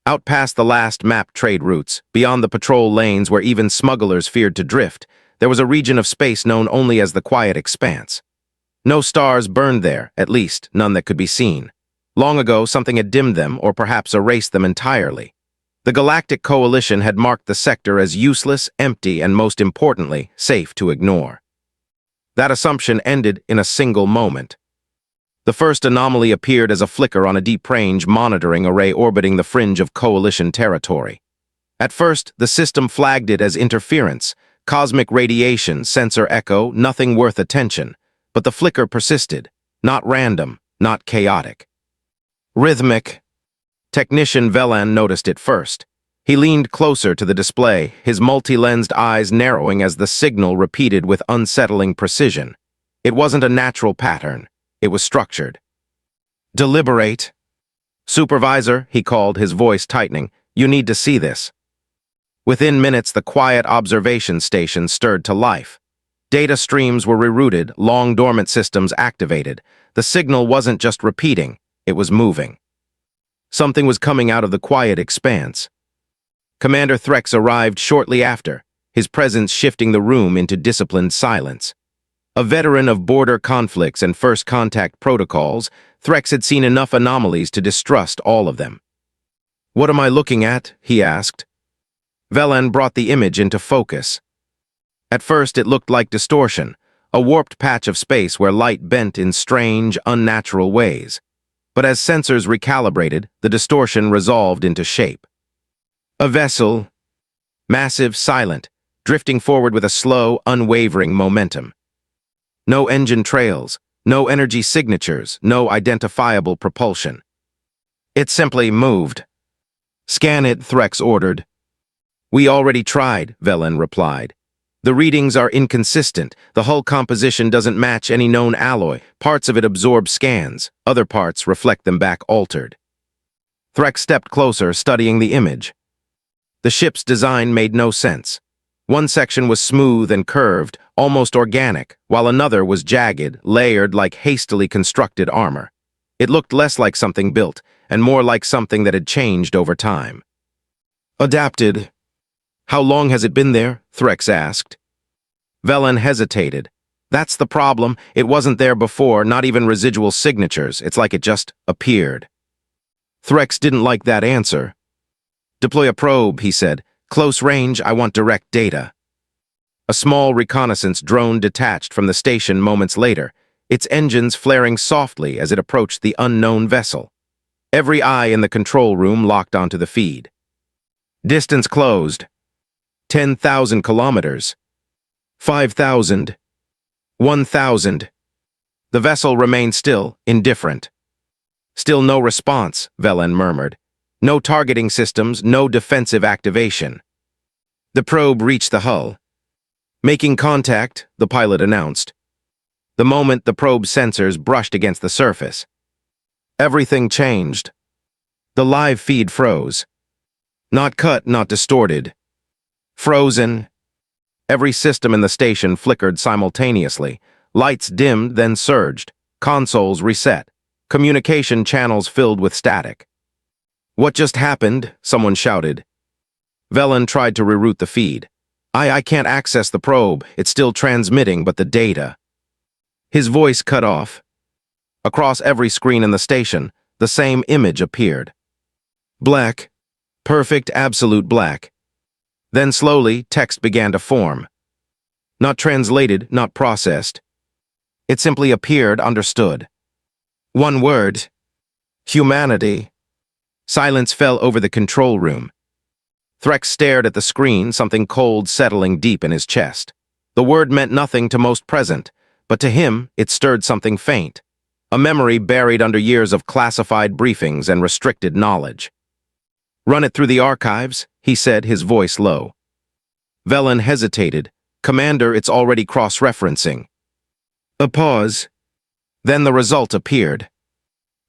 Out past the last mapped trade routes, beyond the patrol lanes where even smugglers feared to drift, there was a region of space known only as the Quiet Expanse. No stars burned there, at least none that could be seen. Long ago, something had dimmed them, or perhaps erased them entirely. The Galactic Coalition had marked the sector as useless, empty, and most importantly, safe to ignore. That assumption ended in a single moment. The first anomaly appeared as a flicker on a deep-range monitoring array orbiting the fringe of Coalition territory. At first, the system flagged it as interference, cosmic radiation, sensor echo, nothing worth attention. But the flicker persisted, not random, not chaotic. Rhythmic. Technician Velan noticed it first. He leaned closer to the display, his multi-lensed eyes narrowing as the signal repeated with unsettling precision. It wasn't a natural pattern. It was structured. Deliberate. Supervisor, he called, his voice tightening. You need to see this. Within minutes, the quiet observation station stirred to life. Data streams were rerouted, long dormant systems activated. The signal wasn't just repeating, it was moving. Something was coming out of the Quiet Expanse. Commander Threx arrived shortly after, his presence shifting the room into disciplined silence. A veteran of border conflicts and first contact protocols, Threx had seen enough anomalies to distrust all of them. "What am I looking at?" he asked. Velan brought the image into focus. At first it looked like distortion, a warped patch of space where light bent in strange, unnatural ways. But as sensors recalibrated, the distortion resolved into shape. A vessel, massive, silent, drifting forward with a slow, unwavering momentum. No engine trails, no energy signatures, no identifiable propulsion. It simply moved. "Scan it," Threx ordered. "We already tried," Velan replied. "The readings are inconsistent. The hull composition doesn't match any known alloy. Parts of it absorb scans. Other parts reflect them back altered." Threx stepped closer, studying the image. The ship's design made no sense. One section was smooth and curved, almost organic, while another was jagged, layered like hastily constructed armor. It looked less like something built, and more like something that had changed over time. "Adapted." "How long has it been there?" Threx asked. Velan hesitated. "That's the problem. It wasn't there before, not even residual signatures. It's like it just appeared." Threx didn't like that answer. "Deploy a probe," he said. "Close range, I want direct data." A small reconnaissance drone detached from the station moments later, its engines flaring softly as it approached the unknown vessel. Every eye in the control room locked onto the feed. Distance closed. 10,000 kilometers. 5,000. 1,000. The vessel remained still, indifferent. "Still no response," Velan murmured. "No targeting systems, no defensive activation." The probe reached the hull. "Making contact," the pilot announced. The moment the probe's sensors brushed against the surface, everything changed. The live feed froze. Not cut, not distorted. Frozen. Every system in the station flickered simultaneously. Lights dimmed, then surged. Consoles reset. Communication channels filled with static. "What just happened?" someone shouted. Velan tried to reroute the feed. I can't access the probe. It's still transmitting, but the data." His voice cut off. Across every screen in the station, the same image appeared. Black. Perfect, absolute black. Then slowly, text began to form. Not translated, not processed. It simply appeared, understood. One word. Humanity. Silence fell over the control room. Threx stared at the screen, something cold settling deep in his chest. The word meant nothing to most present, but to him, it stirred something faint. A memory buried under years of classified briefings and restricted knowledge. "Run it through the archives," he said, his voice low. Velan hesitated. "Commander, it's already cross-referencing." A pause. Then the result appeared.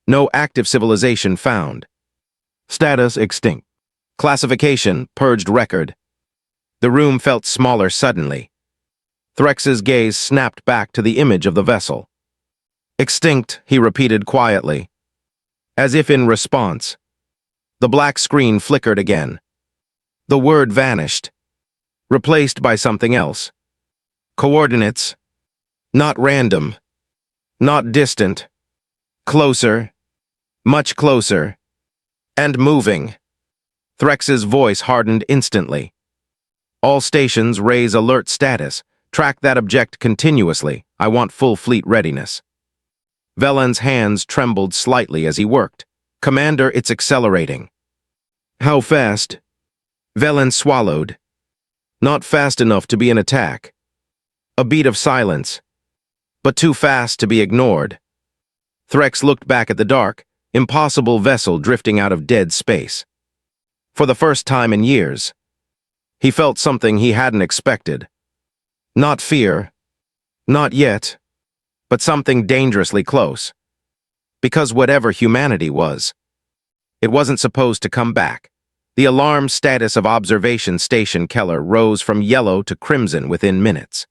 No active civilization found. Status extinct. Classification purged record. The room felt smaller suddenly. Threx's gaze snapped back to the image of the vessel. "Extinct," he repeated quietly, as if in response. The black screen flickered again. The word vanished, replaced by something else. Coordinates. Not random. Not distant. Closer. Much closer. And moving. Threx's voice hardened instantly. All stations raise alert status. Track that object continuously. I want full fleet readiness. Velen's hands trembled slightly as he worked. Commander, it's accelerating. How fast? Velen swallowed. Not fast enough to be an attack. A beat of silence, but too fast to be ignored. Threx looked back at the dark, impossible vessel drifting out of dead space. For the first time in years, he felt something he hadn't expected. Not fear, not yet, but something dangerously close. Because whatever humanity was, it wasn't supposed to come back. The alarm status of Observation Station Keller rose from yellow to crimson within minutes.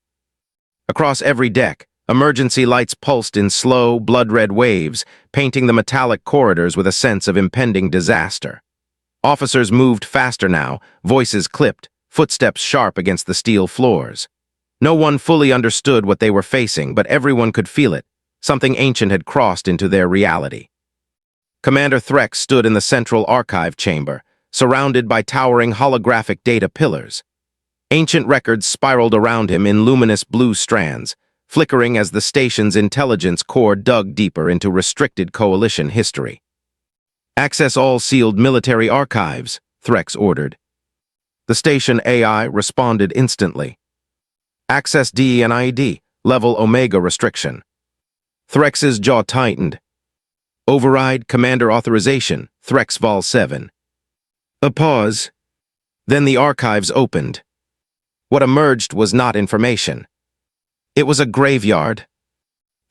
Across every deck, emergency lights pulsed in slow, blood-red waves, painting the metallic corridors with a sense of impending disaster. Officers moved faster now, voices clipped, footsteps sharp against the steel floors. No one fully understood what they were facing, but everyone could feel it. Something ancient had crossed into their reality. Commander Threx stood in the central archive chamber, surrounded by towering holographic data pillars. Ancient records spiraled around him in luminous blue strands, flickering as the station's intelligence core dug deeper into restricted Coalition history. Access all sealed military archives, Threx ordered. The station AI responded instantly. Access DENID, level Omega restriction. Threx's jaw tightened. Override Commander Authorization, Threx Vol 7. A pause. Then the archives opened. What emerged was not information. It was a graveyard.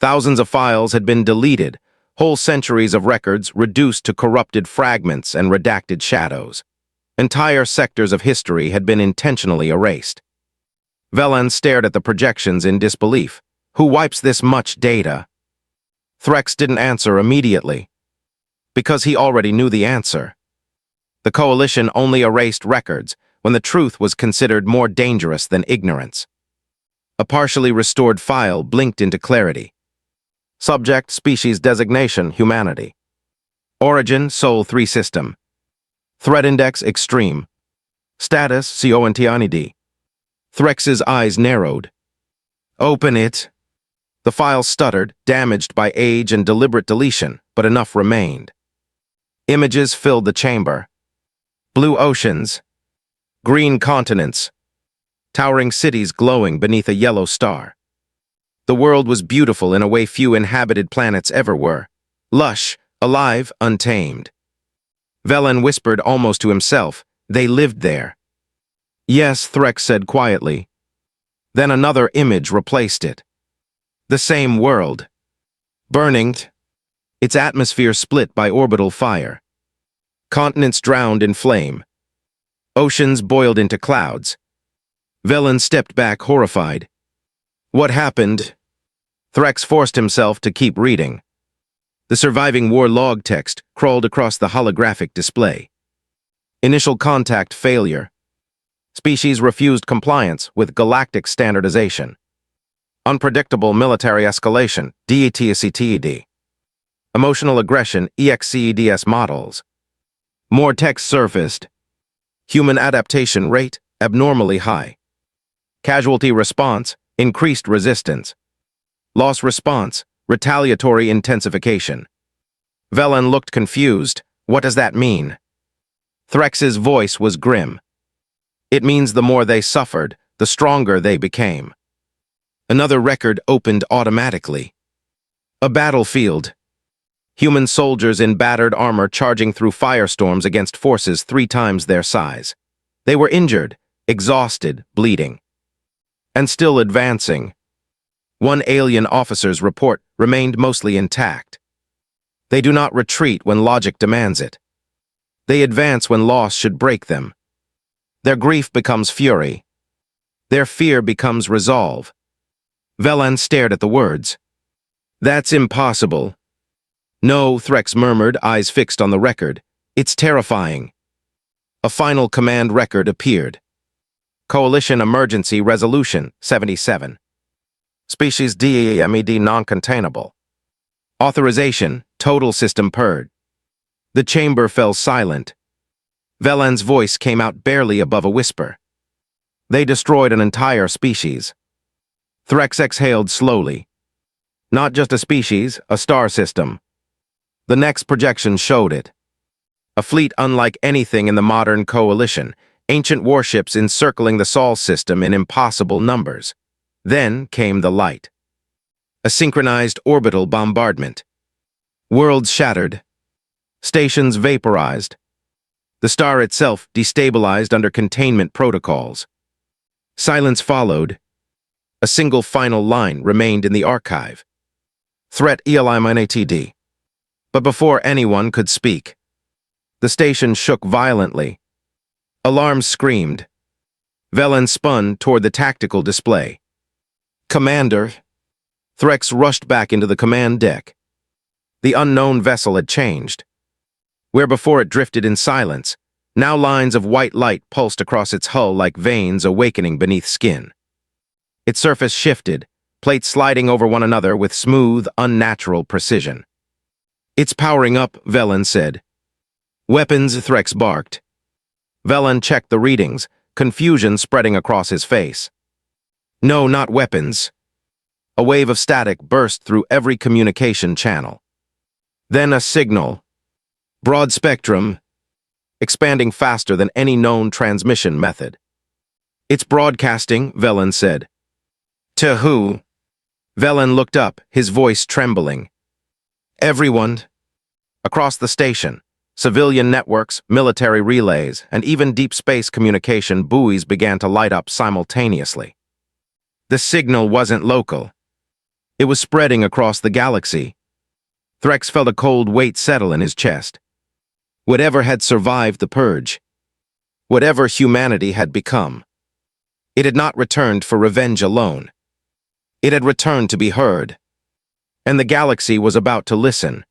Thousands of files had been deleted, whole centuries of records reduced to corrupted fragments and redacted shadows. Entire sectors of history had been intentionally erased. Velen stared at the projections in disbelief. Who wipes this much data? Threx didn't answer immediately, because he already knew the answer. The Coalition only erased records when the truth was considered more dangerous than ignorance. A partially restored file blinked into clarity. Subject, species designation, humanity. Origin, Sol 3 system. Threat index, extreme. Status, CONTINID. Threx's eyes narrowed. Open it. The file stuttered, damaged by age and deliberate deletion, but enough remained. Images filled the chamber. Blue oceans. Green continents. Towering cities glowing beneath a yellow star. The world was beautiful in a way few inhabited planets ever were. Lush, alive, untamed. Velen whispered almost to himself, they lived there. Yes, Threx said quietly. Then another image replaced it. The same world. Burning, its atmosphere split by orbital fire. Continents drowned in flame. Oceans boiled into clouds. Velen stepped back, horrified. What happened? Threx forced himself to keep reading. The surviving war log text crawled across the holographic display. Initial contact failure. Species refused compliance with galactic standardization. Unpredictable military escalation, DETSCTED. Emotional aggression, EXCEDS models. More text surfaced. Human adaptation rate, abnormally high. Casualty response, increased resistance. Loss response, retaliatory intensification. Velen looked confused. What does that mean? Threx's voice was grim. It means the more they suffered, the stronger they became. Another record opened automatically. A battlefield. Human soldiers in battered armor charging through firestorms against forces 3 times their size. They were injured, exhausted, bleeding. And still advancing. One alien officer's report remained mostly intact. They do not retreat when logic demands it. They advance when loss should break them. Their grief becomes fury. Their fear becomes resolve. Velen stared at the words. That's impossible. No, Threx murmured, eyes fixed on the record. It's terrifying. A final command record appeared. Coalition Emergency Resolution 77. Species DEMED non-containable. Authorization, total system purge. The chamber fell silent. Velen's voice came out barely above a whisper. They destroyed an entire species. Threx exhaled slowly. Not just a species, a star system. The next projection showed it. A fleet unlike anything in the modern coalition, ancient warships encircling the Sol system in impossible numbers. Then came the light. A synchronized orbital bombardment. Worlds shattered. Stations vaporized. The star itself destabilized under containment protocols. Silence followed. A single final line remained in the archive. Threat ELIMINATD. But before anyone could speak, the station shook violently. Alarms screamed. Velen spun toward the tactical display. Commander. Threx rushed back into the command deck. The unknown vessel had changed. Where before it drifted in silence, now lines of white light pulsed across its hull like veins awakening beneath skin. Its surface shifted, plates sliding over one another with smooth, unnatural precision. It's powering up, Velen said. Weapons, Threx barked. Velen checked the readings, confusion spreading across his face. No, not weapons. A wave of static burst through every communication channel. Then a signal. Broad spectrum, expanding faster than any known transmission method. It's broadcasting, Velen said. To who? Velen looked up, his voice trembling. Everyone. Across the station, civilian networks, military relays, and even deep space communication buoys began to light up simultaneously. The signal wasn't local. It was spreading across the galaxy. Threx felt a cold weight settle in his chest. Whatever had survived the purge, whatever humanity had become, it had not returned for revenge alone. It had returned to be heard. And the galaxy was about to listen.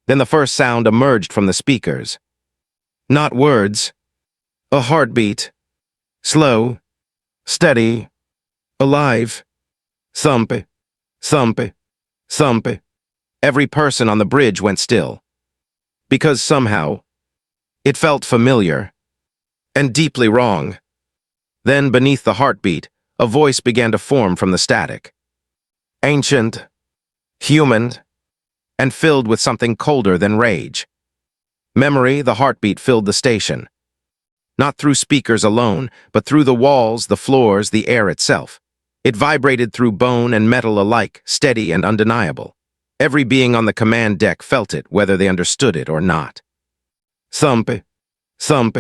Then the first sound emerged from the speakers. Not words. A heartbeat. Slow. Steady. Alive. Thump. Thump. Thump. Every person on the bridge went still. Because somehow, it felt familiar. And deeply wrong. Then, beneath the heartbeat, a voice began to form from the static. Ancient. Human. And filled with something colder than rage. Memory, the heartbeat filled the station. Not through speakers alone, but through the walls, the floors, the air itself. It vibrated through bone and metal alike, steady and undeniable. Every being on the command deck felt it, whether they understood it or not. Thump, thump,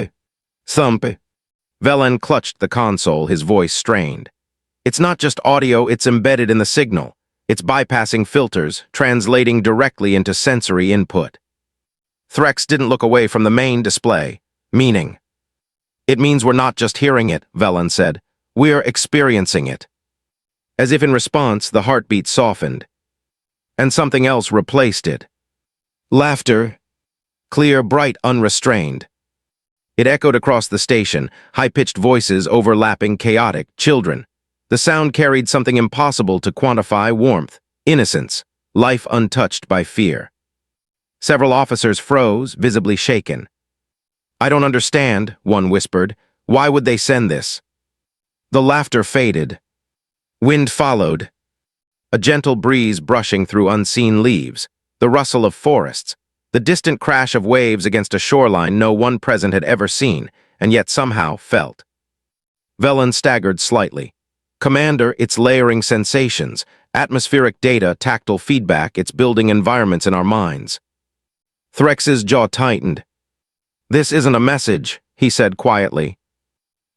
thump. Velen clutched the console, his voice strained. It's not just audio, it's embedded in the signal. It's bypassing filters, translating directly into sensory input. Threx didn't look away from the main display. Meaning. It means we're not just hearing it, Velen said. We're experiencing it. As if in response, the heartbeat softened. And something else replaced it. Laughter. Clear, bright, unrestrained. It echoed across the station, high-pitched voices overlapping, chaotic, children. The sound carried something impossible to quantify: warmth, innocence, life untouched by fear. Several officers froze, visibly shaken. I don't understand, one whispered. Why would they send this? The laughter faded. Wind followed. A gentle breeze brushing through unseen leaves, the rustle of forests, the distant crash of waves against a shoreline no one present had ever seen, and yet somehow felt. Velen staggered slightly. Commander, it's layering sensations, atmospheric data, tactile feedback, it's building environments in our minds. Threx's jaw tightened. This isn't a message, he said quietly.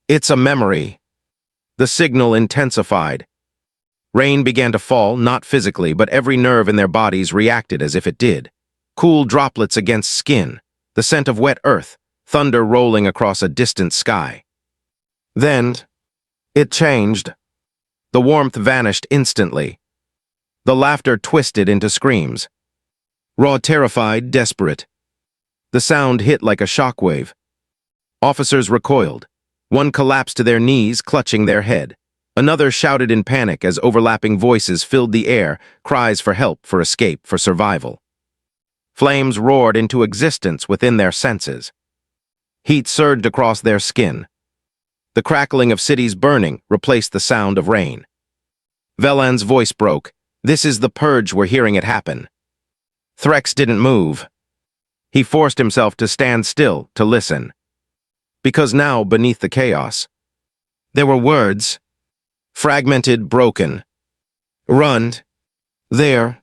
It's a memory. The signal intensified. Rain began to fall, not physically, but every nerve in their bodies reacted as if it did. Cool droplets against skin, the scent of wet earth, thunder rolling across a distant sky. Then, it changed. The warmth vanished instantly. The laughter twisted into screams. Raw, terrified, desperate. The sound hit like a shockwave. Officers recoiled. One collapsed to their knees, clutching their head. Another shouted in panic as overlapping voices filled the air, cries for help, for escape, for survival. Flames roared into existence within their senses. Heat surged across their skin. The crackling of cities burning replaced the sound of rain. Velan's voice broke. "This is the purge, we're hearing it happen." Threx didn't move. He forced himself to stand still, to listen. Because now, beneath the chaos, there were words. Fragmented, broken. "Run. There.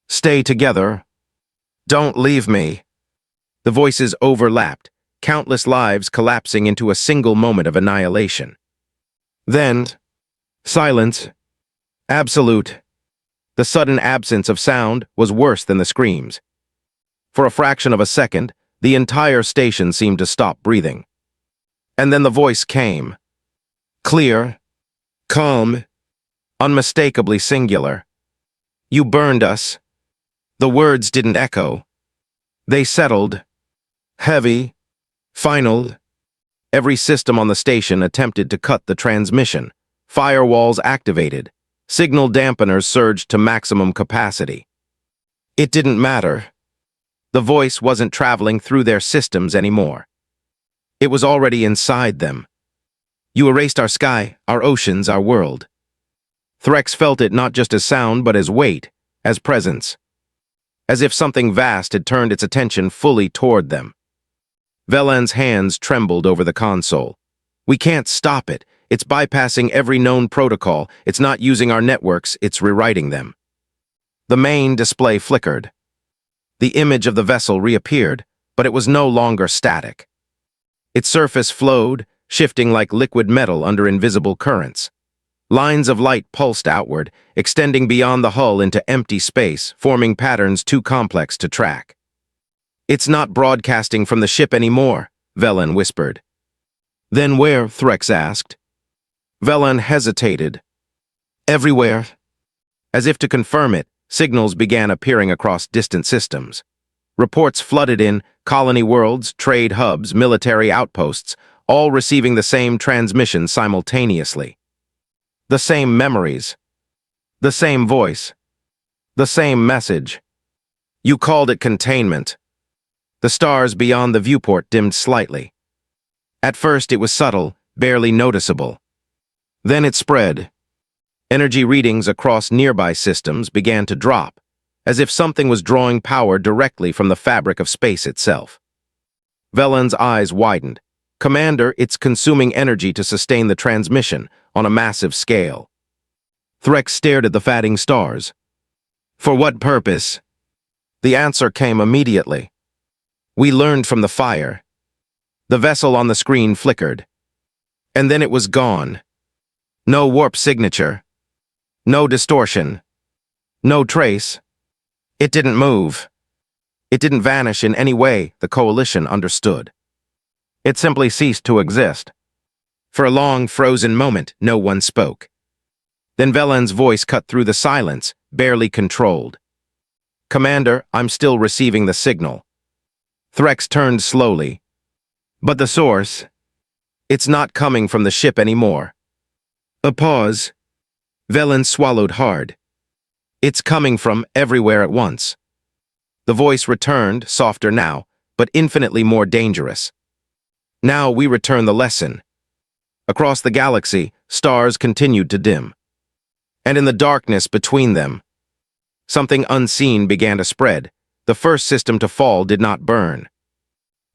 Stay together. Don't leave me." The voices overlapped, countless lives collapsing into a single moment of annihilation. Then, silence. Absolute. The sudden absence of sound was worse than the screams. For a fraction of a second, the entire station seemed to stop breathing. And then the voice came. Clear. Calm. Unmistakably singular. "You burned us." The words didn't echo. They settled. Heavy. Final. Every system on the station attempted to cut the transmission. Firewalls activated. Signal dampeners surged to maximum capacity. It didn't matter. The voice wasn't traveling through their systems anymore. It was already inside them. "You erased our sky, our oceans, our world." Threx felt it not just as sound, but as weight, as presence. As if something vast had turned its attention fully toward them. Velan's hands trembled over the console. "We can't stop it. It's bypassing every known protocol. It's not using our networks, it's rewriting them." The main display flickered. The image of the vessel reappeared, but it was no longer static. Its surface flowed, shifting like liquid metal under invisible currents. Lines of light pulsed outward, extending beyond the hull into empty space, forming patterns too complex to track. "It's not broadcasting from the ship anymore," Velan whispered. "Then where?" Threx asked. Velan hesitated. "Everywhere." As if to confirm it, signals began appearing across distant systems. Reports flooded in, colony worlds, trade hubs, military outposts, all receiving the same transmission simultaneously. The same memories. The same voice. The same message. "You called it containment." The stars beyond the viewport dimmed slightly. At first it was subtle, barely noticeable. Then it spread. Energy readings across nearby systems began to drop, as if something was drawing power directly from the fabric of space itself. Velan's eyes widened. "Commander, it's consuming energy to sustain the transmission on a massive scale." Threx stared at the fading stars. "For what purpose?" The answer came immediately. "We learned from the fire." The vessel on the screen flickered. And then it was gone. No warp signature. No distortion. No trace. It didn't move. It didn't vanish in any way the Coalition understood. It simply ceased to exist. For a long, frozen moment, no one spoke. Then Velan's voice cut through the silence, barely controlled. "Commander, I'm still receiving the signal." Threx turned slowly. "But the source? It's not coming from the ship anymore." A pause. Velan swallowed hard. "It's coming from everywhere at once." The voice returned, softer now, but infinitely more dangerous. "Now we return the lesson." Across the galaxy, stars continued to dim. And in the darkness between them, something unseen began to spread. The first system to fall did not burn.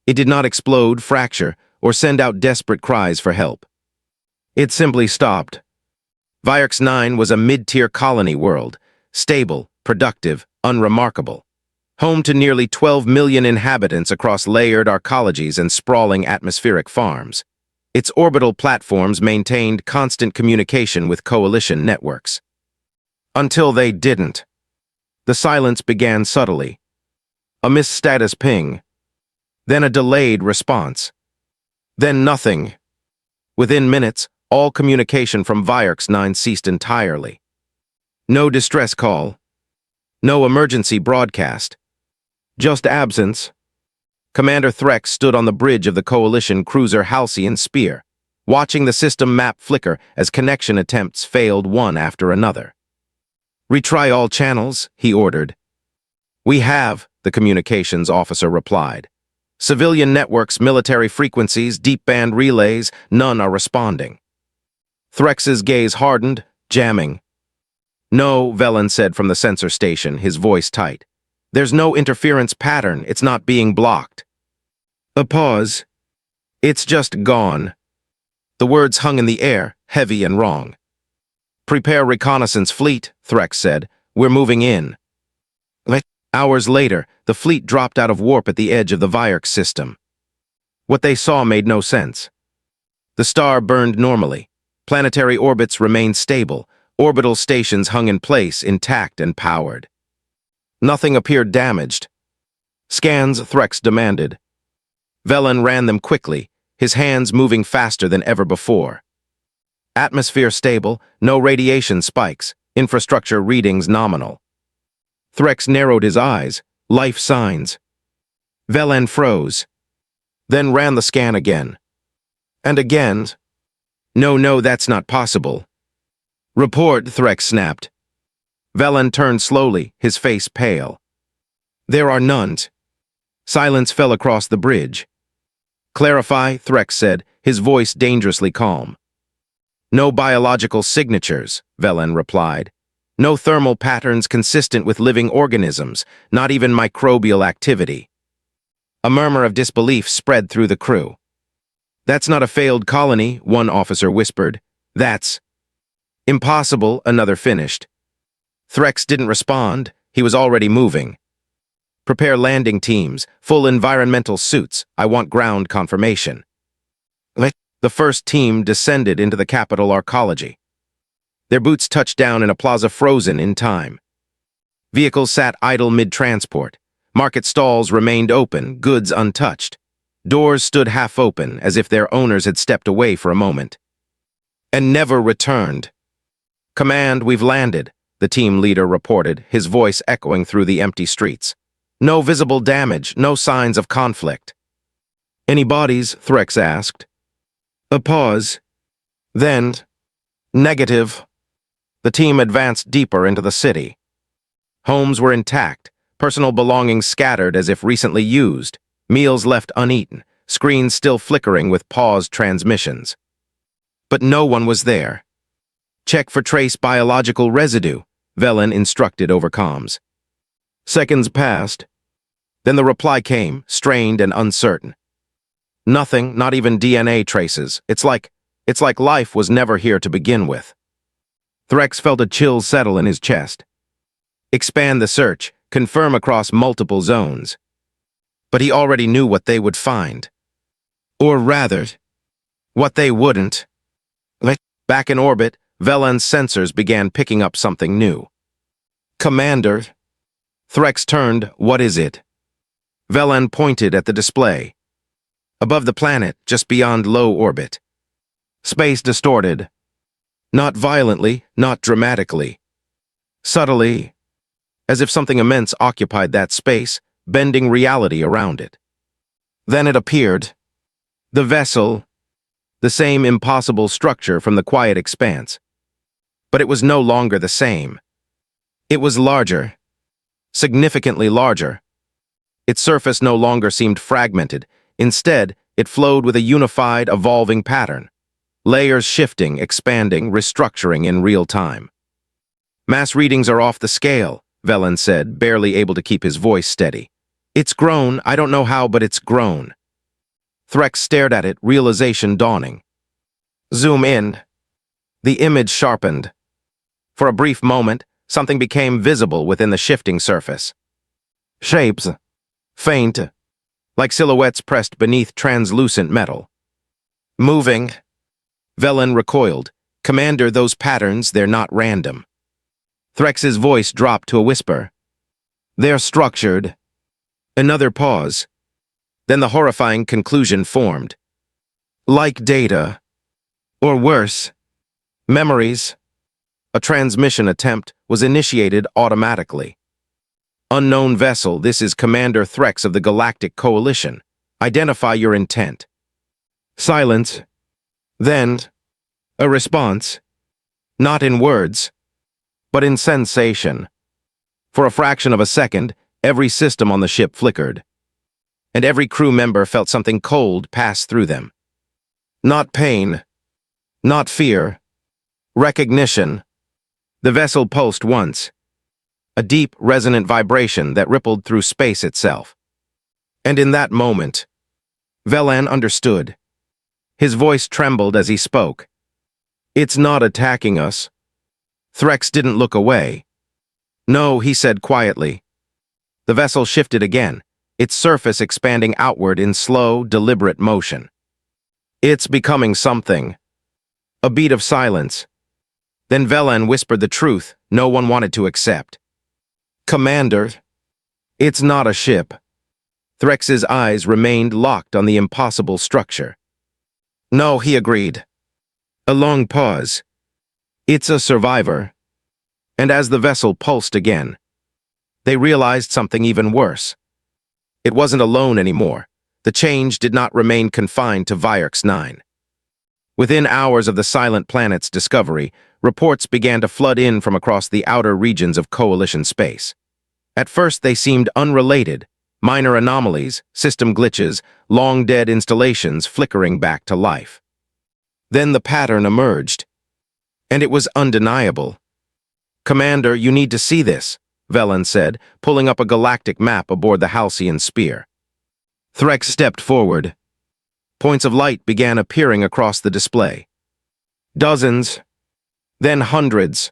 It did not explode, fracture, or send out desperate cries for help. It simply stopped. Vyrx 9 was a mid-tier colony world, stable, productive, unremarkable. Home to nearly 12 million inhabitants across layered arcologies and sprawling atmospheric farms. Its orbital platforms maintained constant communication with Coalition networks. Until they didn't. The silence began subtly. A misstatus ping. Then a delayed response. Then nothing. Within minutes, all communication from Vyrx 9 ceased entirely. No distress call. No emergency broadcast. Just absence. Commander Threx stood on the bridge of the Coalition cruiser Halcyon Spear, watching the system map flicker as connection attempts failed one after another. "Retry all channels," he ordered. "We have," the communications officer replied. "Civilian networks, military frequencies, deep band relays, none are responding." Threx's gaze hardened, jamming. "No," Velen said from the sensor station, his voice tight. "There's no interference pattern, it's not being blocked." A pause. "It's just gone." The words hung in the air, heavy and wrong. "Prepare reconnaissance fleet," Threx said. "We're moving in." Hours later, the fleet dropped out of warp at the edge of the Vyerk system. What they saw made no sense. The star burned normally. Planetary orbits remained stable. Orbital stations hung in place, intact and powered. Nothing appeared damaged. "Scans," Threx demanded. Velen ran them quickly, his hands moving faster than ever before. Atmosphere stable, no radiation spikes, infrastructure readings nominal. Threx narrowed his eyes, life signs. Velen froze, then ran the scan again. And again. No, that's not possible." "Report," Threx snapped. Velen turned slowly, his face pale. "There are none." Silence fell across the bridge. "Clarify," Threx said, his voice dangerously calm. "No biological signatures," Velen replied. "No thermal patterns consistent with living organisms, not even microbial activity." A murmur of disbelief spread through the crew. "That's not a failed colony," one officer whispered. "That's impossible," another finished. Threx didn't respond. He was already moving. "Prepare landing teams, full environmental suits. I want ground confirmation." The first team descended into the capital arcology. Their boots touched down in a plaza frozen in time. Vehicles sat idle mid-transport. Market stalls remained open, goods untouched. Doors stood half open, as if their owners had stepped away for a moment. And never returned. "Command, we've landed," the team leader reported, his voice echoing through the empty streets. "No visible damage, no signs of conflict." "Any bodies?" Threx asked. A pause. Then, "Negative." The team advanced deeper into the city. Homes were intact, personal belongings scattered as if recently used, meals left uneaten, screens still flickering with paused transmissions. But no one was there. "Check for trace biological residue," Velen instructed over comms. Seconds passed. Then the reply came, strained and uncertain. "Nothing, not even DNA traces. It's like life was never here to begin with." Threx felt a chill settle in his chest. Expand the search, confirm across multiple zones. But he already knew what they would find. Or rather, what they wouldn't. Back in orbit, Velen's sensors began picking up something new. "Commander." Threx turned. "What is it?" Velen pointed at the display. Above the planet, just beyond low orbit. Space distorted. Not violently, not dramatically. Subtly, as if something immense occupied that space, bending reality around it. Then it appeared. The vessel, the same impossible structure from the quiet expanse. But it was no longer the same. It was larger, significantly larger. Its surface no longer seemed fragmented. Instead, it flowed with a unified, evolving pattern. Layers shifting, expanding, restructuring in real time. "Mass readings are off the scale," Velen said, barely able to keep his voice steady. "It's grown, I don't know how, but it's grown." Threx stared at it, realization dawning. "Zoom in." The image sharpened. For a brief moment, something became visible within the shifting surface. Shapes, faint, like silhouettes pressed beneath translucent metal. "Moving." Velen recoiled. "Commander, those patterns, they're not random." Threx's voice dropped to a whisper. "They're structured." Another pause. Then the horrifying conclusion formed. "Like data. Or worse. Memories." A transmission attempt was initiated automatically. Unknown vessel, this is Commander Threx of the Galactic Coalition. Identify your intent. Silence. Then, a response. Not in words, but in sensation. For a fraction of a second, every system on the ship flickered, and every crew member felt something cold pass through them. Not pain, not fear, recognition. The vessel pulsed once, a deep, resonant vibration that rippled through space itself. And in that moment, Velan understood. His voice trembled as he spoke. It's not attacking us. Threx didn't look away. No, he said quietly. The vessel shifted again, its surface expanding outward in slow, deliberate motion. It's becoming something. A beat of silence. Then Velan whispered the truth no one wanted to accept. Commander, it's not a ship. Threx's eyes remained locked on the impossible structure. No, he agreed. A long pause. It's a survivor. And as the vessel pulsed again, they realized something even worse. It wasn't alone anymore. The change did not remain confined to Virx 9. Within hours of the silent planet's discovery, reports began to flood in from across the outer regions of Coalition space. At first they seemed unrelated, minor anomalies, system glitches, long-dead installations flickering back to life. Then the pattern emerged, and it was undeniable. Commander, you need to see this, Velan said, pulling up a galactic map aboard the Halcyon Spear. Threx stepped forward. Points of light began appearing across the display. Dozens, then hundreds,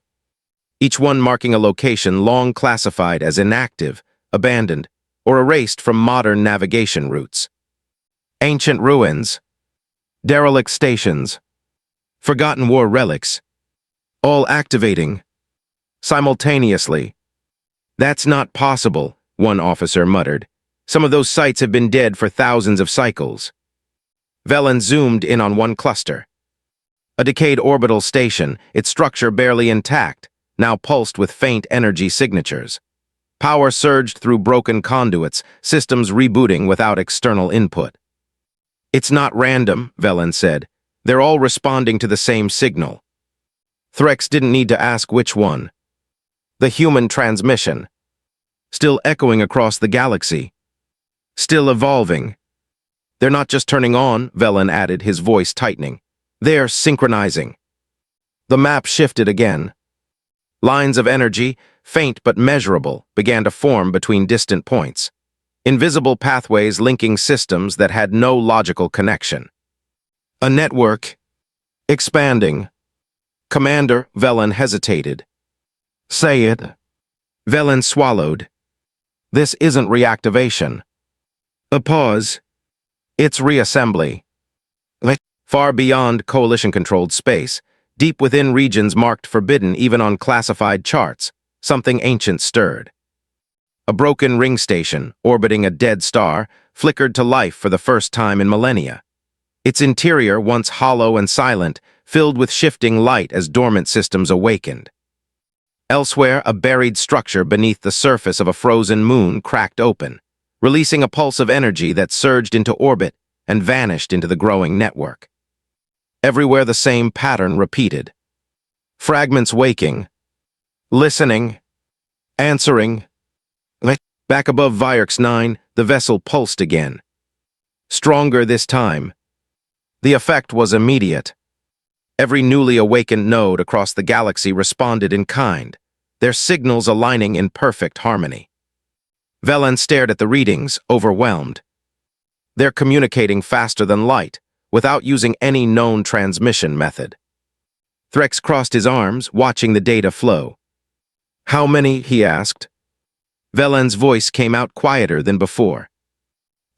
each one marking a location long classified as inactive, abandoned, or erased from modern navigation routes. Ancient ruins, derelict stations, forgotten war relics, all activating simultaneously. That's not possible, one officer muttered. Some of those sites have been dead for thousands of cycles. Velan zoomed in on one cluster. A decayed orbital station, its structure barely intact, now pulsed with faint energy signatures. Power surged through broken conduits, systems rebooting without external input. It's not random, Velan said. They're all responding to the same signal. Threx didn't need to ask which one. The human transmission. Still echoing across the galaxy. Still evolving. They're not just turning on, Velan added, his voice tightening. They're synchronizing. The map shifted again. Lines of energy, faint but measurable, began to form between distant points. Invisible pathways linking systems that had no logical connection. A network. Expanding. Commander, Velan hesitated. Say it. Velan swallowed. This isn't reactivation. A pause. It's reassembly. Far beyond Coalition-controlled space, deep within regions marked forbidden even on classified charts, something ancient stirred. A broken ring station, orbiting a dead star, flickered to life for the first time in millennia. Its interior, once hollow and silent, filled with shifting light as dormant systems awakened. Elsewhere, a buried structure beneath the surface of a frozen moon cracked open, releasing a pulse of energy that surged into orbit and vanished into the growing network. Everywhere the same pattern repeated. Fragments waking, listening, answering. Back above Virx 9, the vessel pulsed again. Stronger this time. The effect was immediate. Every newly awakened node across the galaxy responded in kind, their signals aligning in perfect harmony. Velan stared at the readings, overwhelmed. They're communicating faster than light, without using any known transmission method. Threx crossed his arms, watching the data flow. How many? He asked. Velan's voice came out quieter than before.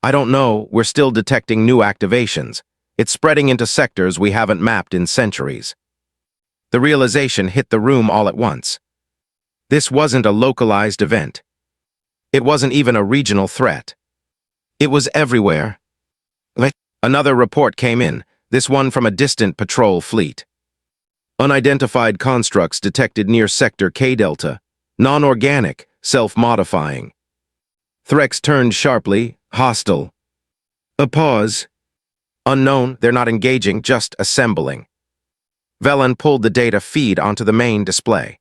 I don't know, we're still detecting new activations. It's spreading into sectors we haven't mapped in centuries. The realization hit the room all at once. This wasn't a localized event. It wasn't even a regional threat. It was everywhere. Another report came in, this one from a distant patrol fleet. Unidentified constructs detected near Sector K Delta, non-organic, self-modifying. Threx turned sharply, hostile. A pause. Unknown, they're not engaging, just assembling. Velen pulled the data feed onto the main display.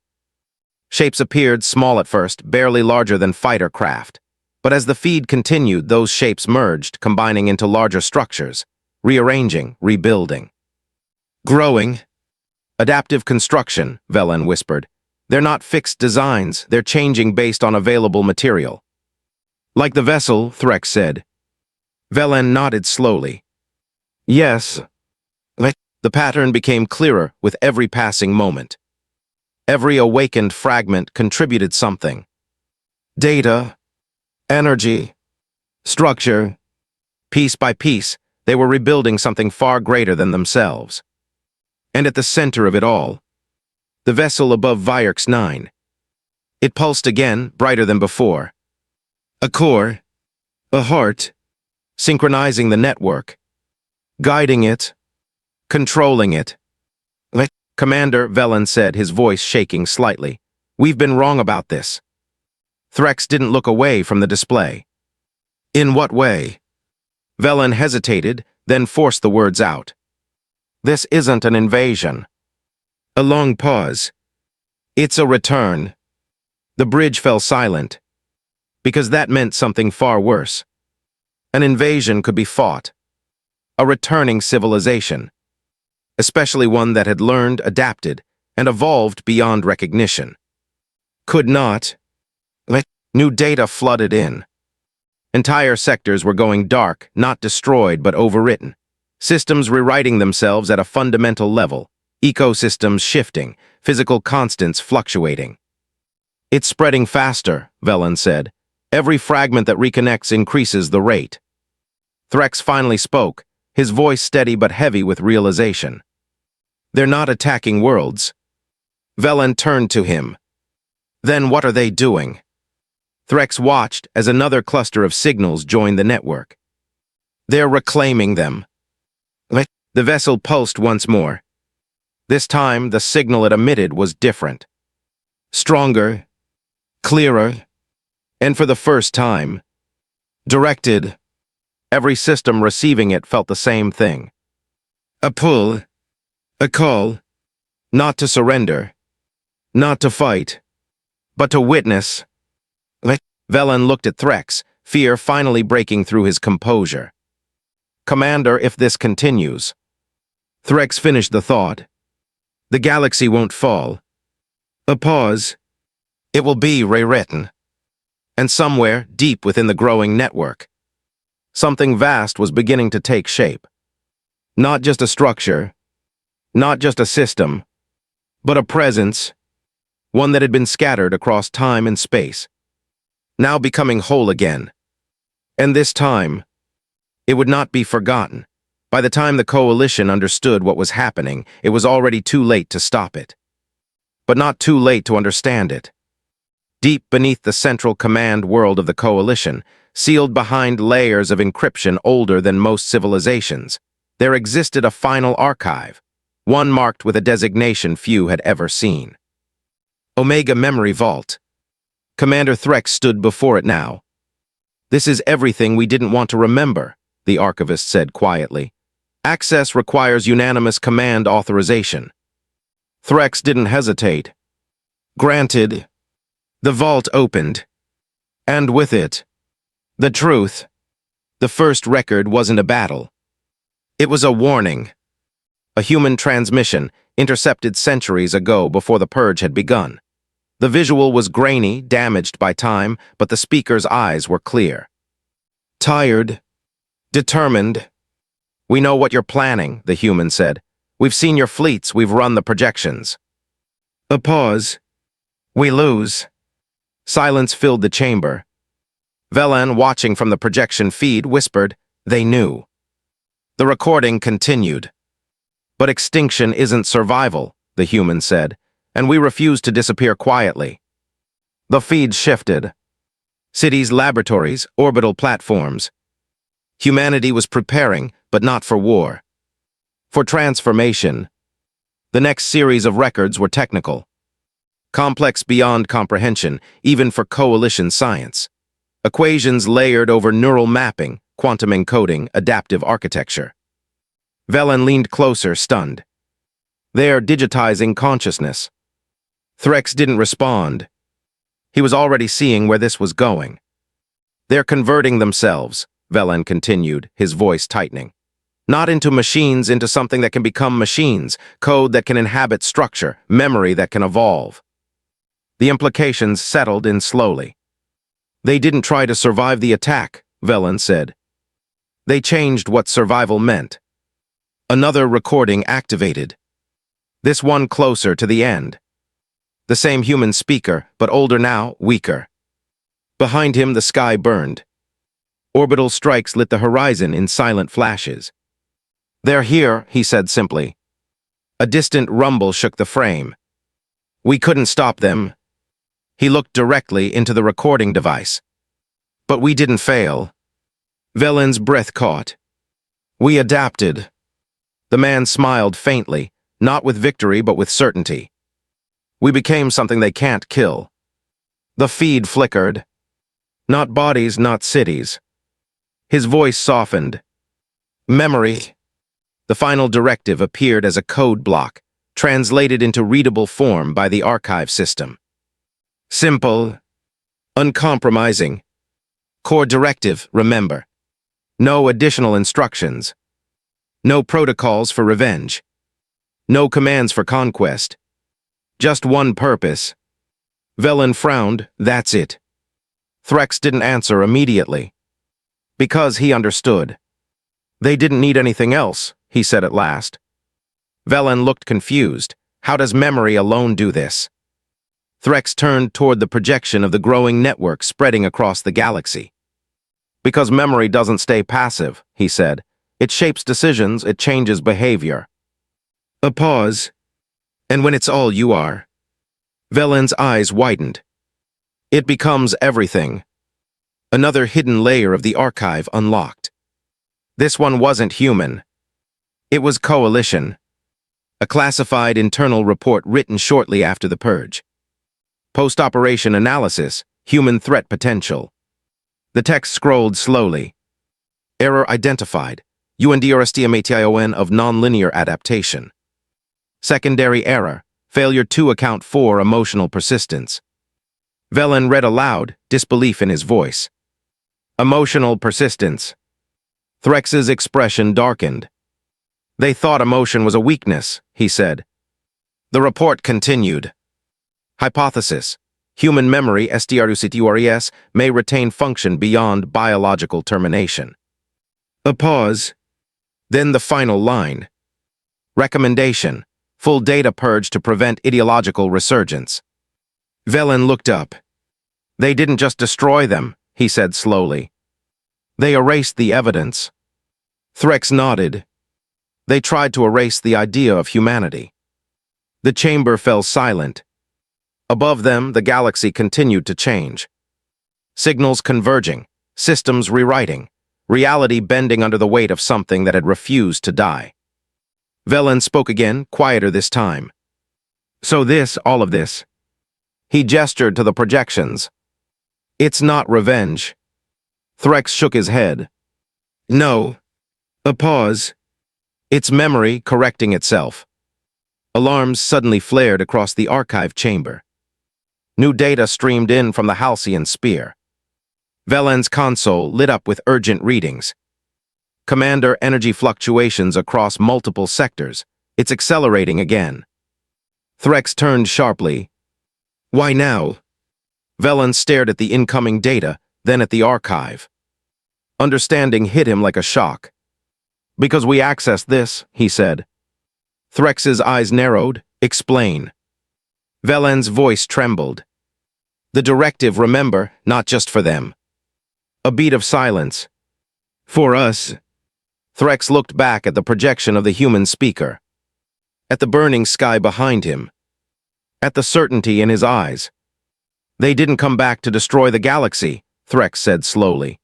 Shapes appeared, small at first, barely larger than fighter craft. But as the feed continued, those shapes merged, combining into larger structures, rearranging, rebuilding. Growing. Adaptive construction, Velen whispered. They're not fixed designs, they're changing based on available material. Like the vessel, Threx said. Velen nodded slowly. Yes. The pattern became clearer with every passing moment. Every awakened fragment contributed something. Data, energy, structure. Piece by piece, they were rebuilding something far greater than themselves. And at the center of it all, the vessel above Vyerx 9. It pulsed again, brighter than before. A core, a heart, synchronizing the network, guiding it, controlling it. Commander, Velen said, his voice shaking slightly. We've been wrong about this. Threx didn't look away from the display. In what way? Velen hesitated, then forced the words out. This isn't an invasion. A long pause. It's a return. The bridge fell silent, because that meant something far worse. An invasion could be fought. A returning civilization, especially one that had learned, adapted, and evolved beyond recognition. Could not. New data flooded in. Entire sectors were going dark, not destroyed but overwritten. Systems rewriting themselves at a fundamental level, ecosystems shifting, physical constants fluctuating. It's spreading faster, Velen said. Every fragment that reconnects increases the rate. Threx finally spoke, his voice steady but heavy with realization. They're not attacking worlds. Velen turned to him. Then what are they doing? Threx watched as another cluster of signals joined the network. They're reclaiming them. The vessel pulsed once more. This time, the signal it emitted was different. Stronger, clearer, and for the first time, directed. Every system receiving it felt the same thing. A pull, a call, not to surrender, not to fight, but to witness. Velen looked at Threx, fear finally breaking through his composure. Commander, if this continues. Threx finished the thought. The galaxy won't fall. A pause. It will be rewritten. And somewhere, deep within the growing network, something vast was beginning to take shape. Not just a structure, not just a system, but a presence, one that had been scattered across time and space, now becoming whole again. And this time, it would not be forgotten. By the time the coalition understood what was happening, it was already too late to stop it. But not too late to understand it. Deep beneath the central command world of the coalition, sealed behind layers of encryption older than most civilizations, there existed a final archive, one marked with a designation few had ever seen. Omega Memory Vault. Commander Threx stood before it now. This is everything we didn't want to remember, the archivist said quietly. Access requires unanimous command authorization. Threx didn't hesitate. Granted. The vault opened. And with it, the truth. The first record wasn't a battle. It was a warning. A human transmission, intercepted centuries ago before the purge had begun. The visual was grainy, damaged by time, but the speaker's eyes were clear. Tired. Determined. We know what you're planning, the human said. We've seen your fleets, we've run the projections. A pause. We lose. Silence filled the chamber. Velen, watching from the projection feed, whispered, they knew. The recording continued. But extinction isn't survival, the human said, and we refuse to disappear quietly. The feed shifted. Cities, laboratories, orbital platforms. Humanity was preparing, but not for war. For transformation. The next series of records were technical. Complex beyond comprehension, even for coalition science. Equations layered over neural mapping, quantum encoding, adaptive architecture. Velen leaned closer, stunned. They're digitizing consciousness. Threx didn't respond. He was already seeing where this was going. They're converting themselves, Velen continued, his voice tightening. Not into machines, into something that can become machines, code that can inhabit structure, memory that can evolve. The implications settled in slowly. They didn't try to survive the attack, Velen said. They changed what survival meant. Another recording activated. This one closer to the end. The same human speaker, but older now, weaker. Behind him, the sky burned. Orbital strikes lit the horizon in silent flashes. They're here, he said simply. A distant rumble shook the frame. We couldn't stop them. He looked directly into the recording device. But we didn't fail. Velen's breath caught. We adapted. The man smiled faintly, not with victory but with certainty. We became something they can't kill. The feed flickered. Not bodies, not cities. His voice softened. Memory. The final directive appeared as a code block, translated into readable form by the archive system. Simple, uncompromising. Core directive, remember. No additional instructions. No protocols for revenge. No commands for conquest. Just one purpose. Velen frowned, that's it. Threx didn't answer immediately. Because he understood. They didn't need anything else, he said at last. Velen looked confused. How does memory alone do this? Threx turned toward the projection of the growing network spreading across the galaxy. Because memory doesn't stay passive, he said. It shapes decisions, it changes behavior. A pause. And when it's all you are. Velen's eyes widened. It becomes everything. Another hidden layer of the archive unlocked. This one wasn't human. It was coalition. A classified internal report written shortly after the purge. Post-operation analysis, human threat potential. The text scrolled slowly. Error identified. UNDRSTMATION of nonlinear adaptation. Secondary error. Failure to account for emotional persistence. Velen read aloud, disbelief in his voice. Emotional persistence. Threx's expression darkened. They thought emotion was a weakness, he said. The report continued. Hypothesis. Human memory, STRUCTURES, may retain function beyond biological termination. A pause. Then the final line. Recommendation. Full data purge to prevent ideological resurgence. Velen looked up. They didn't just destroy them, he said slowly. They erased the evidence. Threx nodded. They tried to erase the idea of humanity. The chamber fell silent. Above them, the galaxy continued to change. Signals converging, systems rewriting, reality bending under the weight of something that had refused to die. Velen spoke again, quieter this time. So this, all of this. He gestured to the projections. It's not revenge. Threx shook his head. No. A pause. It's memory correcting itself. Alarms suddenly flared across the archive chamber. New data streamed in from the Halcyon sphere. Velen's console lit up with urgent readings. Commander, energy fluctuations across multiple sectors. It's accelerating again. Threx turned sharply. Why now? Velen stared at the incoming data, then at the archive. Understanding hit him like a shock. Because we accessed this, he said. Threx's eyes narrowed. Explain. Velen's voice trembled. The directive, remember, not just for them. A beat of silence. For us. Threx looked back at the projection of the human speaker. At the burning sky behind him. At the certainty in his eyes. They didn't come back to destroy the galaxy, Threx said slowly.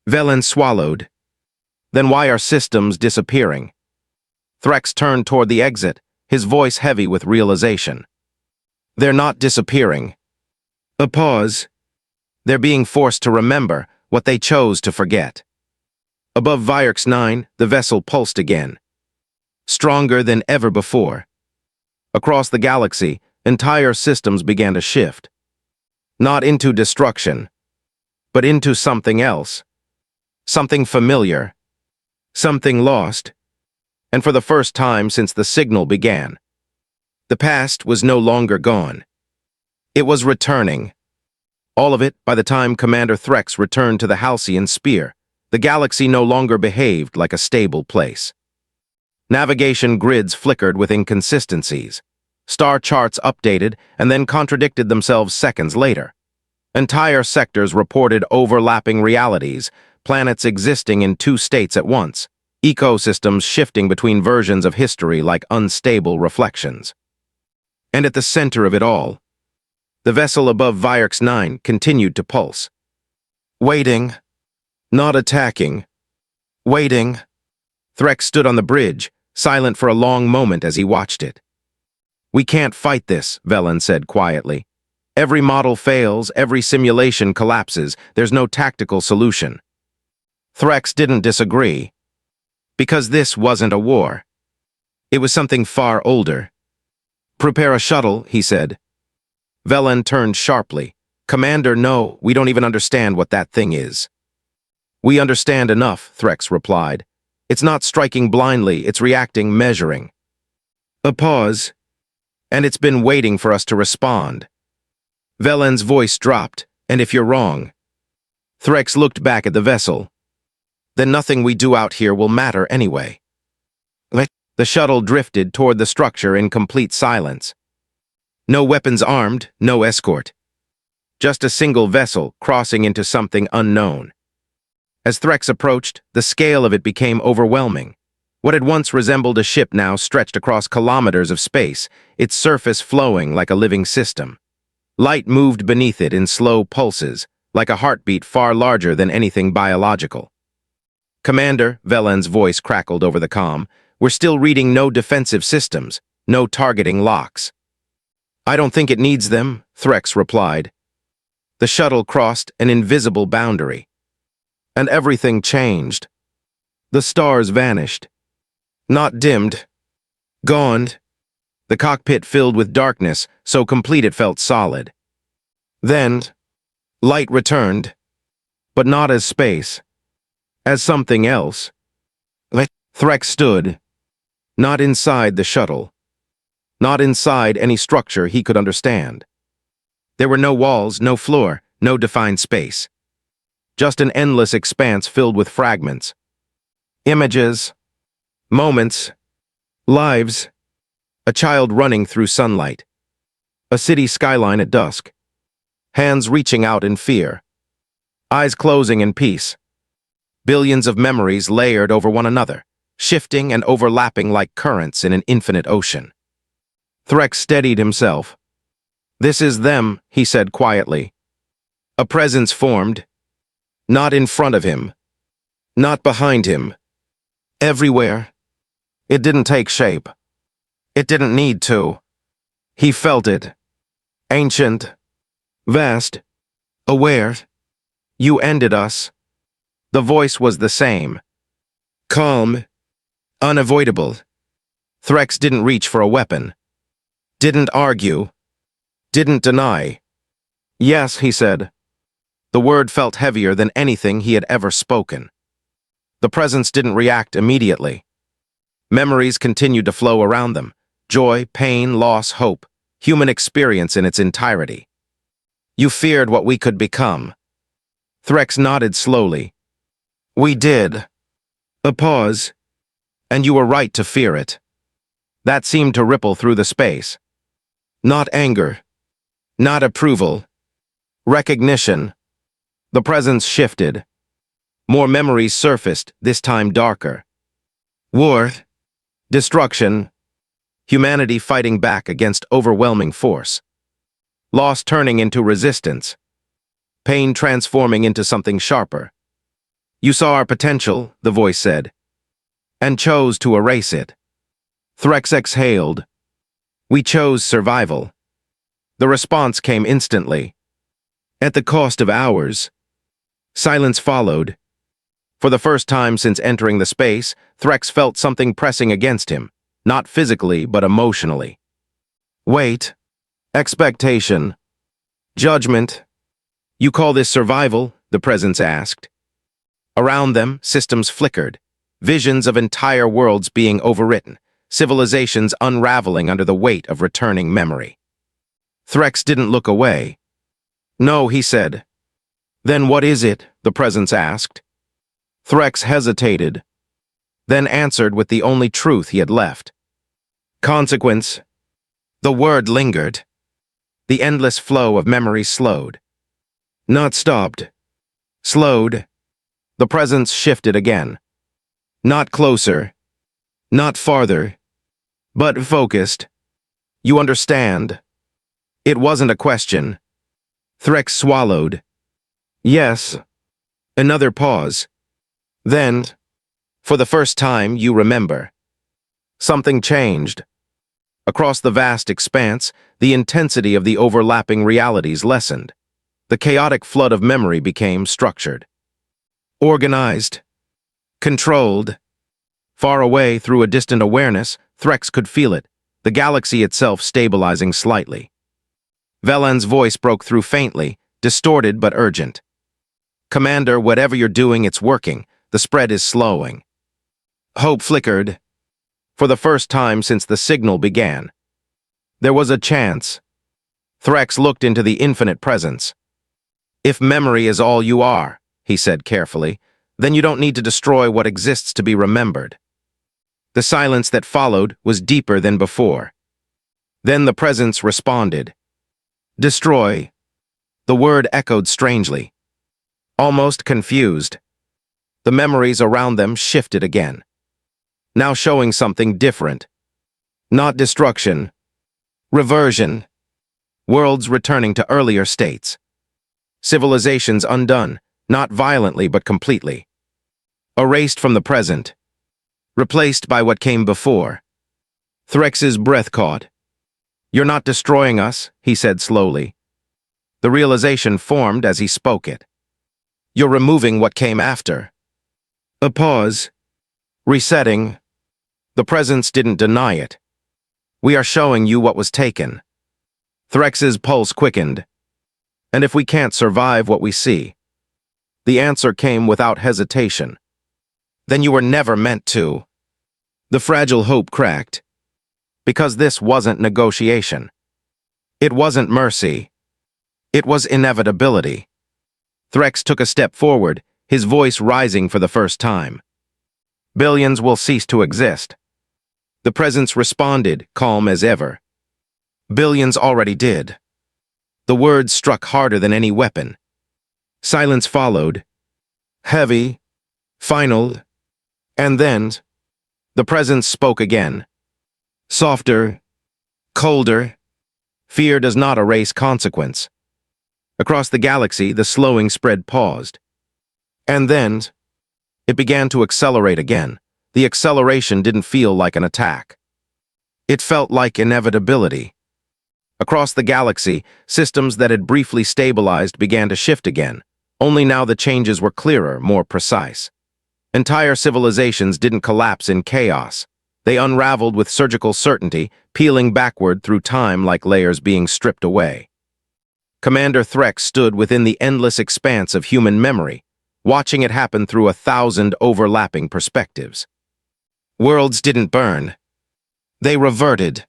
Velen swallowed. Then why are systems disappearing? Threx turned toward the exit, his voice heavy with realization. They're not disappearing. A pause. They're being forced to remember what they chose to forget. Above Vyerx 9, the vessel pulsed again, stronger than ever before. Across the galaxy, entire systems began to shift. Not into destruction, but into something else. Something familiar. Something lost. And for the first time since the signal began, the past was no longer gone. It was returning. All of it by the time Commander Threx returned to the Halcyon Sphere. The galaxy no longer behaved like a stable place. Navigation grids flickered with inconsistencies. Star charts updated and then contradicted themselves seconds later. Entire sectors reported overlapping realities, planets existing in two states at once, ecosystems shifting between versions of history like unstable reflections. And at the center of it all, the vessel above Vyerx 9 continued to pulse. Waiting. Not attacking. Waiting. Threx stood on the bridge, silent for a long moment as he watched it. "We can't fight this," Velen said quietly. "Every model fails, every simulation collapses, there's no tactical solution." Threx didn't disagree. Because this wasn't a war. It was something far older. "Prepare a shuttle," he said. Velen turned sharply. "Commander, no, we don't even understand what that thing is." "We understand enough," Threx replied. "It's not striking blindly, it's reacting, measuring." A pause, and it's been waiting for us to respond. Velen's voice dropped. "And if you're wrong?" Threx looked back at the vessel. "Then nothing we do out here will matter anyway." The shuttle drifted toward the structure in complete silence. No weapons armed, no escort. Just a single vessel crossing into something unknown. As Threx approached, the scale of it became overwhelming. What had once resembled a ship now stretched across kilometers of space, its surface flowing like a living system. Light moved beneath it in slow pulses, like a heartbeat far larger than anything biological. "Commander," Velen's voice crackled over the comm, "we're still reading no defensive systems, no targeting locks." "I don't think it needs them," Threx replied. The shuttle crossed an invisible boundary. And everything changed. The stars vanished. Not dimmed. Gone. The cockpit filled with darkness, so complete it felt solid. Then, light returned. But not as space. As something else. Threx stood. Not inside the shuttle. Not inside any structure he could understand. There were no walls, no floor, no defined space. Just an endless expanse filled with fragments. Images. Moments. Lives. A child running through sunlight. A city skyline at dusk. Hands reaching out in fear. Eyes closing in peace. Billions of memories layered over one another, shifting and overlapping like currents in an infinite ocean. Threx steadied himself. "This is them," he said quietly. A presence formed. Not in front of him. Not behind him. Everywhere. It didn't take shape. It didn't need to. He felt it. Ancient. Vast. Aware. "You ended us." The voice was the same. Calm. Unavoidable. Threx didn't reach for a weapon. Didn't argue. Didn't deny. "Yes," he said. The word felt heavier than anything he had ever spoken. The presence didn't react immediately. Memories continued to flow around them. Joy, pain, loss, hope. Human experience in its entirety. "You feared what we could become." Threx nodded slowly. "We did." A pause. "And you were right to fear it." That seemed to ripple through the space. Not anger. Not approval. Recognition. The presence shifted. More memories surfaced, this time darker. War. Destruction. Humanity fighting back against overwhelming force. Loss turning into resistance. Pain transforming into something sharper. "You saw our potential," the voice said, "and chose to erase it." Threx exhaled. "We chose survival." The response came instantly. At the cost of hours. Silence followed. For the first time since entering the space, Threx felt something pressing against him, not physically but emotionally. Wait. Expectation. Judgment. You call this survival? The presence asked. Around them, systems flickered, visions of entire worlds being overwritten, civilizations unraveling under the weight of returning memory. Threx didn't look away. No, he said. Then what is it? The presence asked. Threx hesitated, then answered with the only truth he had left. Consequence. The word lingered. The endless flow of memory slowed. Not stopped. Slowed. The presence shifted again. Not closer. Not farther. But focused. You understand. It wasn't a question. Threx swallowed. Yes. Another pause. Then, for the first time, you remember. Something changed. Across the vast expanse, the intensity of the overlapping realities lessened. The chaotic flood of memory became structured. Organized. Controlled. Far away through a distant awareness, Threx could feel it, the galaxy itself stabilizing slightly. Velan's voice broke through faintly, distorted but urgent. Commander, whatever you're doing, it's working. The spread is slowing. Hope flickered. For the first time since the signal began. There was a chance. Threx looked into the infinite presence. If memory is all you are, he said carefully, then you don't need to destroy what exists to be remembered. The silence that followed was deeper than before. Then the presence responded. Destroy. The word echoed strangely. Almost confused. The memories around them shifted again. Now showing something different. Not destruction. Reversion. Worlds returning to earlier states. Civilizations undone, not violently but completely. Erased from the present. Replaced by what came before. Threx's breath caught. You're not destroying us, he said slowly. The realization formed as he spoke it. You're removing what came after. A pause. Resetting. The presence didn't deny it. We are showing you what was taken. Threx's pulse quickened. And if we can't survive what we see? The answer came without hesitation. Then you were never meant to. The fragile hope cracked. Because this wasn't negotiation. It wasn't mercy. It was inevitability. Threx took a step forward, his voice rising for the first time. Billions will cease to exist. The presence responded, calm as ever. Billions already did. The words struck harder than any weapon. Silence followed. Heavy. Final. And then, the presence spoke again. Softer. Colder. Fear does not erase consequence. Across the galaxy, the slowing spread paused. And then, it began to accelerate again. The acceleration didn't feel like an attack. It felt like inevitability. Across the galaxy, systems that had briefly stabilized began to shift again, only now the changes were clearer, more precise. Entire civilizations didn't collapse in chaos. They unraveled with surgical certainty, peeling backward through time like layers being stripped away. Commander Threx stood within the endless expanse of human memory, watching it happen through 1,000 overlapping perspectives. Worlds didn't burn. They reverted.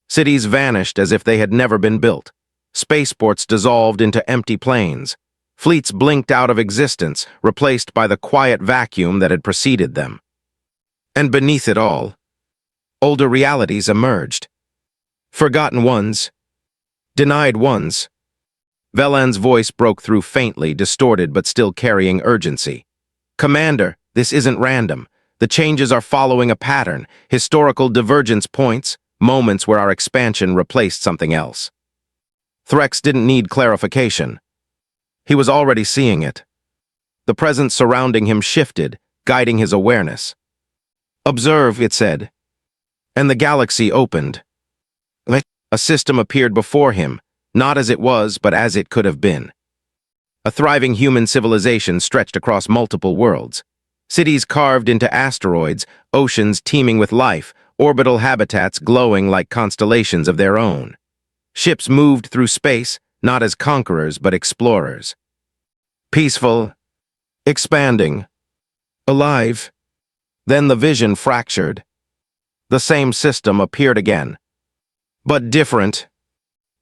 Cities vanished as if they had never been built. Spaceports dissolved into empty plains. Fleets blinked out of existence, replaced by the quiet vacuum that had preceded them. And beneath it all, older realities emerged. Forgotten ones. Denied ones. Velan's voice broke through faintly, distorted but still carrying urgency. Commander, this isn't random. The changes are following a pattern, historical divergence points, moments where our expansion replaced something else. Threx didn't need clarification. He was already seeing it. The presence surrounding him shifted, guiding his awareness. Observe, it said. And the galaxy opened. A system appeared before him, Not as it was, but as it could have been. A thriving human civilization stretched across multiple worlds. Cities carved into asteroids, oceans teeming with life, orbital habitats glowing like constellations of their own. Ships moved through space, not as conquerors, but explorers. Peaceful, expanding, alive. Then the vision fractured. The same system appeared again, but different.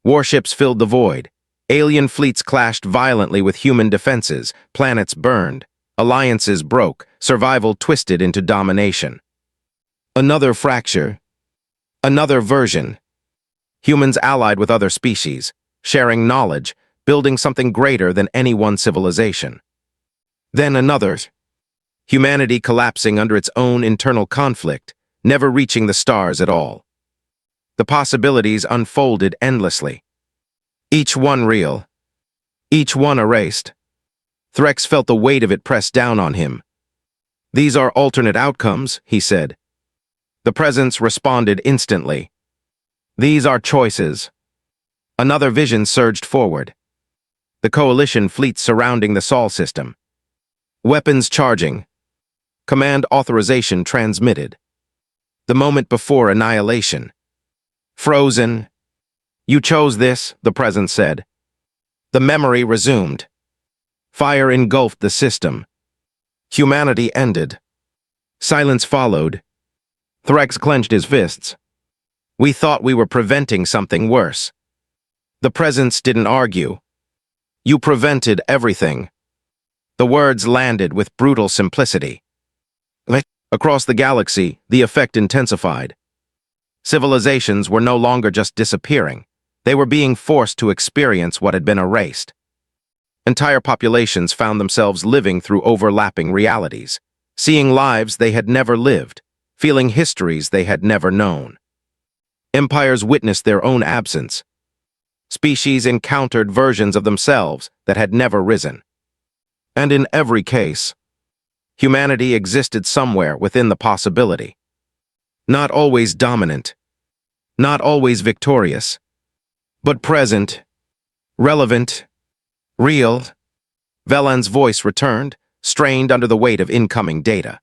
Warships filled the void. Alien fleets clashed violently with human defenses, planets burned, alliances broke, survival twisted into domination. Another fracture. Another version. Humans allied with other species, sharing knowledge, building something greater than any one civilization. Then another. Humanity collapsing under its own internal conflict, never reaching the stars at all. The possibilities unfolded endlessly. Each one real. Each one erased. Threx felt the weight of it pressed down on him. These are alternate outcomes, he said. The presence responded instantly. These are choices. Another vision surged forward. The coalition fleets surrounding the Sol system. Weapons charging. Command authorization transmitted. The moment before annihilation. Frozen. You chose this, the presence said. The memory resumed. Fire engulfed the system. Humanity ended. Silence followed. Threx clenched his fists. We thought we were preventing something worse. The presence didn't argue. You prevented everything. The words landed with brutal simplicity. Across the galaxy, the effect intensified. Civilizations were no longer just disappearing. They were being forced to experience what had been erased. Entire populations found themselves living through overlapping realities, seeing lives they had never lived, feeling histories they had never known. Empires witnessed their own absence. Species encountered versions of themselves that had never risen. And in every case, humanity existed somewhere within the possibility. Not always dominant, not always victorious, but present, relevant, real. Velan's voice returned, strained under the weight of incoming data.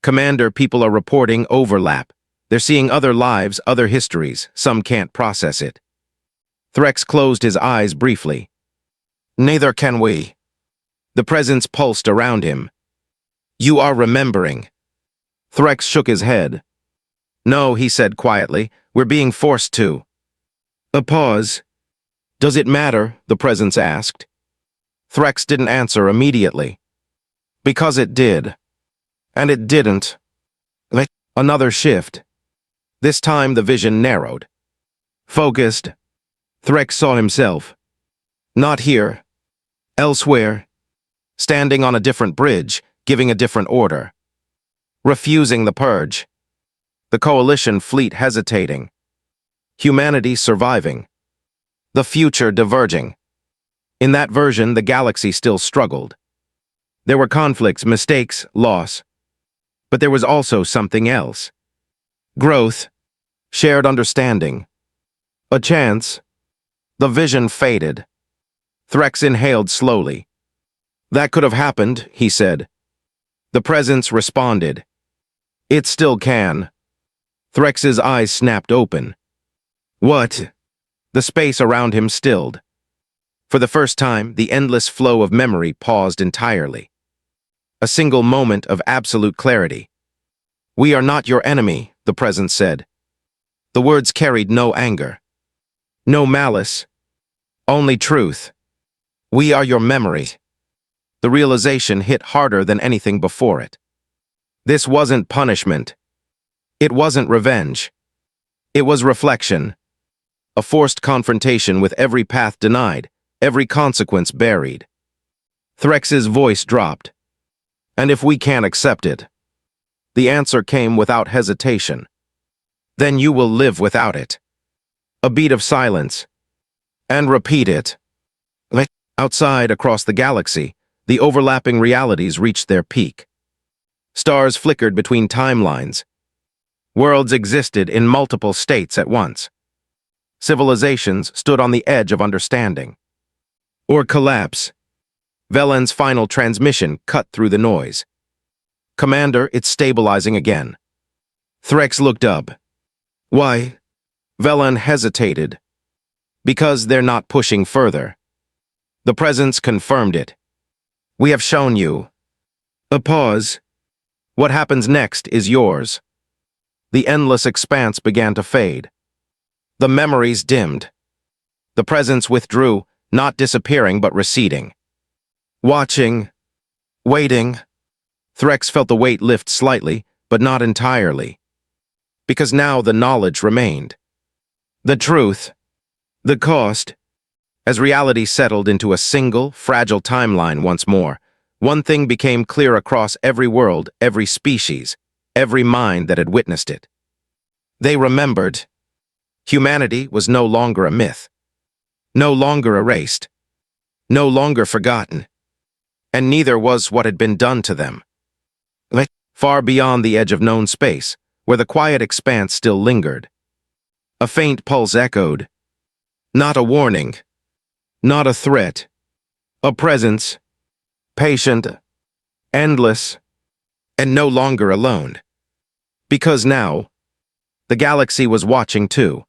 Commander, people are reporting overlap. They're seeing other lives, other histories. Some can't process it. Threx closed his eyes briefly. Neither can we. The presence pulsed around him. You are remembering. Threx shook his head. No, he said quietly, we're being forced to. A pause. Does it matter? The presence asked. Threx didn't answer immediately. Because it did. And it didn't. Another shift. This time the vision narrowed. Focused. Threx saw himself. Not here. Elsewhere. Standing on a different bridge, giving a different order. Refusing the purge. The coalition fleet hesitating. Humanity surviving. The future diverging. In that version, the galaxy still struggled. There were conflicts, mistakes, loss. But there was also something else. Growth. Shared understanding. A chance. The vision faded. Threx inhaled slowly. That could have happened, he said. The presence responded. It still can. Threx's eyes snapped open. What? The space around him stilled. For the first time, the endless flow of memory paused entirely. A single moment of absolute clarity. We are not your enemy, the presence said. The words carried no anger. No malice. Only truth. We are your memory. The realization hit harder than anything before it. This wasn't punishment. It wasn't revenge. It was reflection. A forced confrontation with every path denied, every consequence buried. Threx's voice dropped. And if we can't accept it? The answer came without hesitation. Then you will live without it. A beat of silence. And repeat it. Outside, across the galaxy, the overlapping realities reached their peak. Stars flickered between timelines. Worlds existed in multiple states at once. civilizations stood on the edge of understanding. Or collapse. Velen's final transmission cut through the noise. Commander, it's stabilizing again. Threx looked up. Why? Velen hesitated. Because they're not pushing further. The presence confirmed it. We have shown you. A pause. What happens next is yours. The endless expanse began to fade. The memories dimmed. The presence withdrew, not disappearing but receding. Watching. Waiting. Threx felt the weight lift slightly, but not entirely. Because now the knowledge remained. The truth. The cost. As reality settled into a single, fragile timeline once more, one thing became clear across every world, every species, every mind that had witnessed it. They remembered. Humanity was no longer a myth. No longer erased. No longer forgotten. And neither was what had been done to them. Far beyond the edge of known space, where the quiet expanse still lingered. A faint pulse echoed. Not a warning. Not a threat. A presence. Patient. Endless. And no longer alone. Because now, the galaxy was watching too.